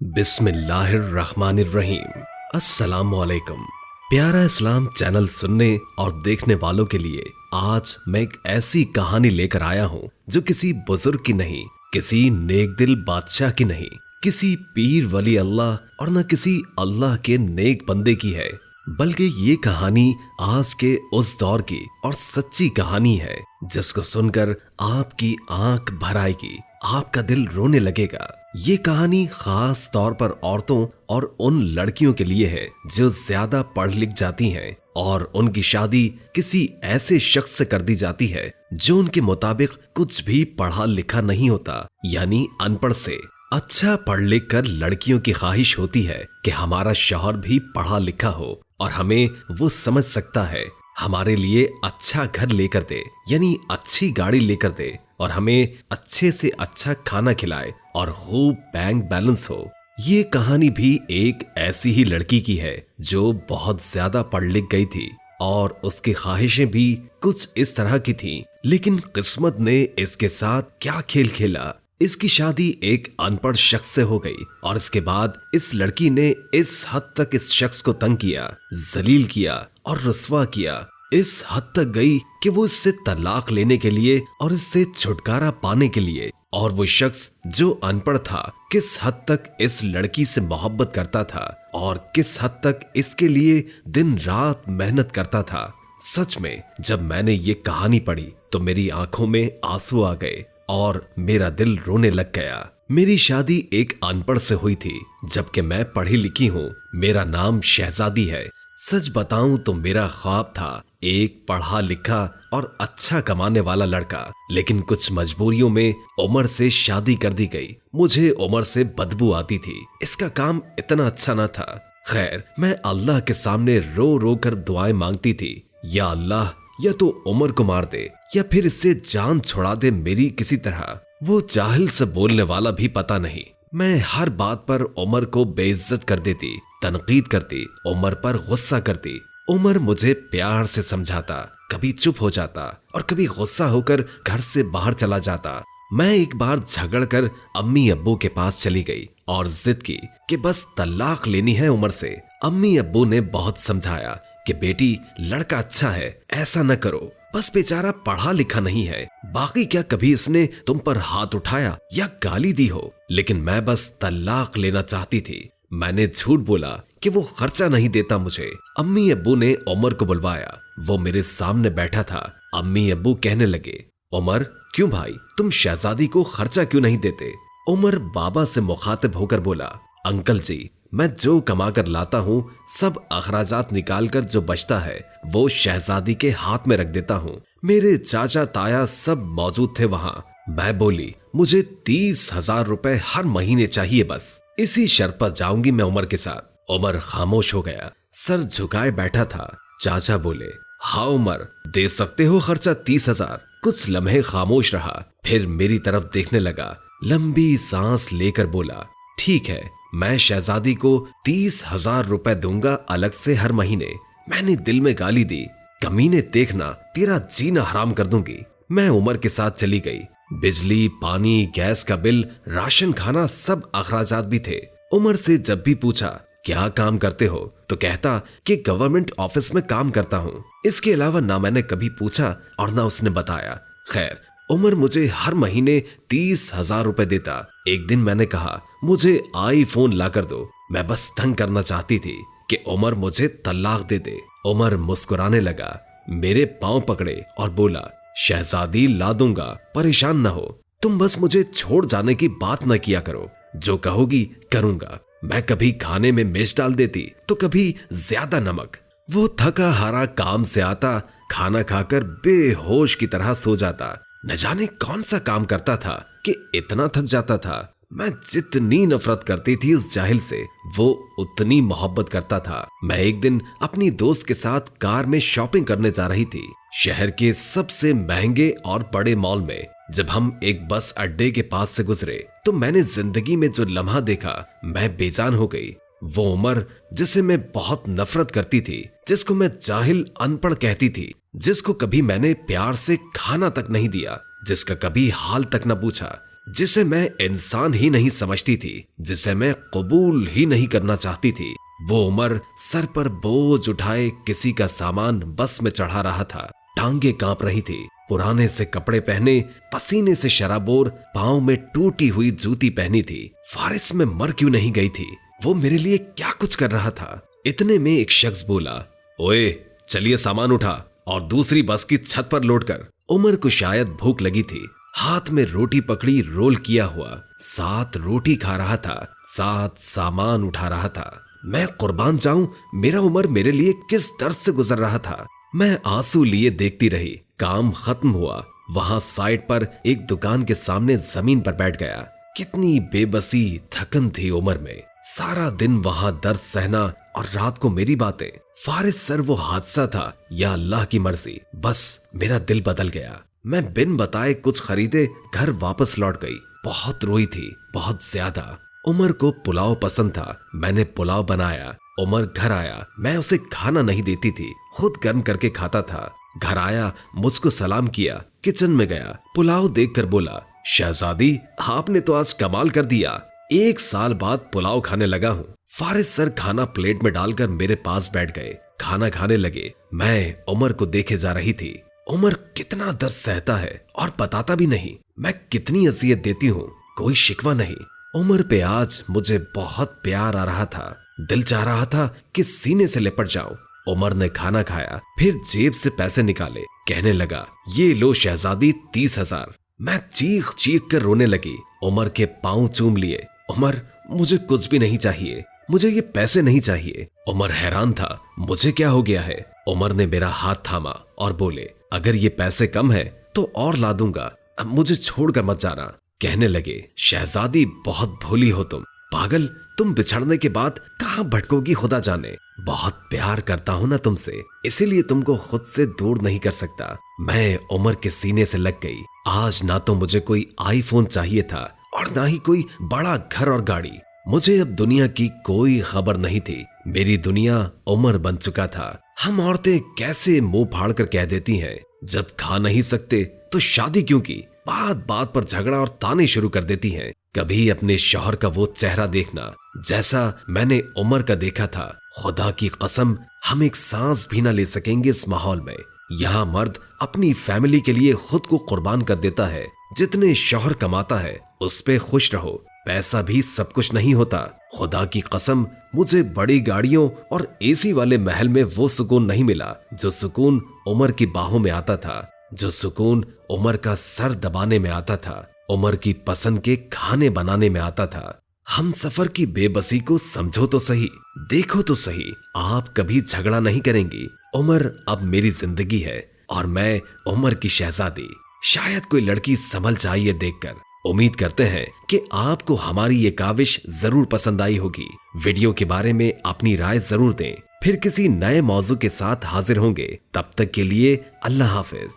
बिस्मिल्लाहिर्रहमानिर्रहीम। अस्सलामुअलैकुम। प्यारा इस्लाम चैनल सुनने और देखने वालों के लिए आज मैं एक ऐसी कहानी लेकर आया हूँ जो किसी बुजुर्ग की नहीं, किसी नेक दिल बादशाह की नहीं, किसी पीर वली अल्लाह और न किसी अल्लाह के नेक बंदे की है, बल्कि ये कहानी आज के उस दौर की और सच्ची कहानी है जिसको सुनकर आपकी आंख भर आएगी, आपका दिल रोने लगेगा। ये कहानी खास तौर पर औरतों और उन लड़कियों के लिए है जो ज्यादा पढ़ लिख जाती हैं और उनकी शादी किसी ऐसे शख्स से कर दी जाती है जो उनके मुताबिक कुछ भी पढ़ा लिखा नहीं होता, यानी अनपढ़ से। अच्छा पढ़ लिख कर लड़कियों की ख्वाहिश होती है कि हमारा शौहर भी पढ़ा लिखा हो और हमें वो समझ सकता है, हमारे लिए अच्छा घर लेकर दे, यानी अच्छी गाड़ी लेकर दे और हमें अच्छे से अच्छा खाना खिलाए और खूब बैंक बैलेंस हो। ये कहानी भी एक ऐसी ही लड़की की है जो बहुत ज्यादा पढ़ लिख गई थी और उसकी ख्वाहिशें भी कुछ इस तरह की थीं, लेकिन किस्मत ने इसके साथ क्या खेल खेला। इसकी शादी एक अनपढ़ शख्स से हो गई और इसके बाद इस लड़की ने इस हद तक इस शख्स को तंग किया, जलील किया और रुस्वा किया। इस हद तक गई कि वो इससे तलाक लेने के लिए और इससे छुटकारा पाने के लिए, और वो शख्स जो अनपढ़ था किस हद तक इस लड़की से मोहब्बत करता था और किस हद तक इसके लिए दिन रात मेहनत करता था। सच में जब मैंने ये कहानी पढ़ी तो मेरी आंखों में आंसू आ गए और मेरा दिल रोने लग गया। मेरी शादी एक अनपढ़ से हुई थी जबकि मैं पढ़ी लिखी हूँ। मेरा नाम शहजादी है। सच बताऊं तो मेरा ख्वाब था एक पढ़ा लिखा और अच्छा कमाने वाला लड़का, लेकिन कुछ मजबूरियों में उमर से शादी कर दी गई। मुझे उमर से बदबू आती थी, इसका काम इतना अच्छा ना था। खैर, मैं अल्लाह के सामने रो रो कर दुआएं मांगती थी, या अल्लाह, या तो उमर को मार दे या फिर इससे जान छुड़ा दे मेरी किसी तरह। वो जाहिल से बोलने वाला भी पता नहीं। मैं हर बात पर उमर को बेइज्जत कर देती, तनकीद करती, उमर पर गुस्सा करती। उमर मुझे प्यार से समझाता, कभी चुप हो जाता और कभी गुस्सा होकर घर से बाहर चला जाता। मैं एक बार झगड़ कर अम्मी अब्बू के पास चली गई और जिद की कि बस तलाक लेनी है उमर से। अम्मी अब्बू ने बहुत समझाया कि बेटी, लड़का अच्छा है, ऐसा न करो, बस बेचारा पढ़ा लिखा नहीं है, बाकी क्या कभी इसने तुम पर हाथ उठाया या गाली दी हो। लेकिन मैं बस तलाक लेना चाहती थी। मैंने झूठ बोला कि वो खर्चा नहीं देता मुझे। अम्मी अब्बू ने उमर को बुलवाया, वो मेरे सामने बैठा था। अम्मी अब्बू कहने लगे, उमर, क्यों भाई, तुम शहजादी को खर्चा क्यों नहीं देते? उमर बाबा से मुखातिब होकर बोला, अंकल जी, मैं जो कमा कर लाता हूँ सब अखराजात निकाल कर जो बचता है वो शहजादी के हाथ में रख देता हूँ। मेरे चाचा ताया सब मौजूद थे वहाँ। मैं बोली, मुझे 30,000 रुपए हर महीने चाहिए, बस इसी शर्त पर जाऊंगी मैं उमर के साथ। उमर खामोश हो गया, सर झुकाए बैठा था। चाचा बोले, हाँ उमर, दे सकते हो खर्चा 30,000। कुछ लम्हे खामोश रहा, फिर मेरी तरफ देखने लगा, लंबी सांस लेकर बोला, ठीक है, मैं शहजादी को 30,000 रुपए दूंगा अलग से हर महीने। मैंने दिल में गाली दी, कमीने, देखना तेरा जीना हराम कर दूंगी। मैं उमर के साथ चली गई। बिजली, पानी, गैस का बिल, राशन, खाना, सब अखराजात भी थे। उमर से जब भी पूछा क्या काम करते हो तो कहता कि गवर्नमेंट ऑफिस में काम करता हूँ। इसके अलावा ना मैंने कभी पूछा और ना उसने बताया। खैर, उमर मुझे हर महीने 30,000 रुपए देता। एक दिन मैंने कहा, मुझे आईफोन ला कर दो। मैं बस तंग करना चाहती थी कि उमर मुझे तलाक दे दे। उमर मुस्कुराने लगा, मेरे पांव पकड़े और बोला, शहजादी ला दूंगा, परेशान न हो, तुम बस मुझे छोड़ जाने की बात न किया करो, जो कहोगी करूंगा। मैं कभी खाने में मिर्च डाल देती तो कभी ज्यादा नमक। वो थका हारा काम से आता, खाना खाकर बेहोश की तरह सो जाता। न जाने कौन सा काम करता था कि इतना थक जाता था। मैं जितनी नफरत करती थी उस जाहिल से, वो उतनी मोहब्बत करता था। मैं एक दिन अपनी दोस्त के साथ कार में शॉपिंग करने जा रही थी, शहर के सबसे महंगे और बड़े मॉल में। जब हम एक बस अड्डे के पास से गुजरे तो मैंने जिंदगी में जो लम्हा देखा, मैं बेजान हो गई। वो उमर जिसे मैं बहुत नफरत करती थी, जिसको मैं जाहिल अनपढ़ कहती थी, जिसको कभी मैंने प्यार से खाना तक नहीं दिया, जिसका कभी हाल तक न पूछा, जिसे मैं इंसान ही नहीं समझती थी, जिसे मैं कबूल ही नहीं करना चाहती थी। वो उमर सर पर बोझ उठाए किसी का सामान बस में चढ़ा रहा था। टांगे कांप रही थी, पुराने से कपड़े पहने, पसीने से शराबोर, पांव में टूटी हुई जूती पहनी थी। फारिस में मर क्यों नहीं गई थी? वो मेरे लिए क्या कुछ कर रहा था? इतने में एक शख्स बोला, ओए चलिए सामान उठा और दूसरी बस की छत पर लोड कर। उमर को शायद भूख लगी थी, हाथ में रोटी पकड़ी रोल किया हुआ, 7 रोटी खा रहा था, 7 सामान उठा रहा था। मैं कुर्बान जाऊं, मेरा उमर मेरे लिए किस दर्द से गुजर रहा था। मैं आंसू लिए देखती रही। काम खत्म हुआ। वहां साइड पर एक दुकान के सामने जमीन पर बैठ गया। कितनी बेबसी थकन थी उमर में। सारा दिन वहां दर्द सहना और रात को मेरी बातें। फारिस सर वो हादसा था या अल्लाह की मर्जी? बस मेरा दिल बदल गया। मैं बिन बताए कुछ खरीदे घर वापस लौट गई। बहुत रोई थी, बहुत ज्यादा। उमर को पुलाव पसंद था, मैंने पुलाव बनाया। उमर घर आया, मैं उसे खाना नहीं देती थी, खुद गर्म करके खाता था। घर आया, मुझको सलाम किया, किचन में गया, पुलाव देखकर बोला, शहजादी आपने तो आज कमाल कर दिया, 1 साल बाद पुलाव खाने लगा हूँ। फारिस सर खाना प्लेट में डालकर मेरे पास बैठ गए, खाना खाने लगे। मैं उमर को देखे जा रही थी। उमर कितना दर्द सहता है और बताता भी नहीं। मैं कितनी अजियत देती हूँ, कोई शिकवा नहीं। उमर पे आज मुझे बहुत प्यार आ रहा था। दिल चाह रहा था कि सीने से लिपट जाऊं। उमर ने खाना खाया, फिर जेब से पैसे निकाले, कहने लगा, ये लो शहजादी 30,000। मैं चीख चीख कर रोने लगी। उमर के पांव चूम लिए। उमर मुझे कुछ भी नहीं चाहिए, मुझे ये पैसे नहीं चाहिए। उमर हैरान था, मुझे क्या हो गया है? उमर ने मेरा हाथ थामा और बोले, अगर ये पैसे कम है तो और ला दूंगा, अब मुझे छोड़कर मत जाना। कहने लगे, शहजादी बहुत भोली हो तुम, पागल, तुम बिछड़ने के बाद कहां भटकोगी खुदा जाने। बहुत प्यार करता हूं ना तुमसे, इसीलिए तुमको खुद से दूर नहीं कर सकता। मैं उमर के सीने से लग गई। आज ना तो मुझे कोई आईफोन चाहिए था और ना ही कोई बड़ा घर और गाड़ी। मुझे अब दुनिया की कोई खबर नहीं थी। मेरी दुनिया उमर बन चुका था। हम औरतें कैसे मुंह फाड़ कर कह देती हैं, जब खा नहीं सकते तो शादी क्यों की? बात बात पर झगड़ा और ताने शुरू कर देती हैं। कभी अपने शौहर का वो चेहरा देखना जैसा मैंने उमर का देखा था, खुदा की कसम हम एक सांस भी ना ले सकेंगे इस माहौल में। यहाँ मर्द अपनी फैमिली के लिए खुद को कुर्बान कर देता है। जितने शौहर कमाता है उस पे खुश रहो, पैसा भी सब कुछ नहीं होता। खुदा की कसम मुझे बड़ी गाड़ियों और एसी वाले महल में वो सुकून नहीं मिला जो सुकून उमर की बाहों में आता था, जो सुकून उमर का सर दबाने में आता था, उमर की पसंद के खाने बनाने में आता था। हम सफर की बेबसी को समझो तो सही, देखो तो सही, आप कभी झगड़ा नहीं करेंगी। उमर अब मेरी जिंदगी है और मैं उमर की शहजादी। शायद कोई लड़की संभल जाए ये देखकर। उम्मीद करते हैं कि आपको हमारी ये काविश जरूर पसंद आई होगी। वीडियो के बारे में अपनी राय जरूर दें। फिर किसी नए मौजू के साथ हाजिर होंगे। तब तक के लिए अल्लाह हाफिज।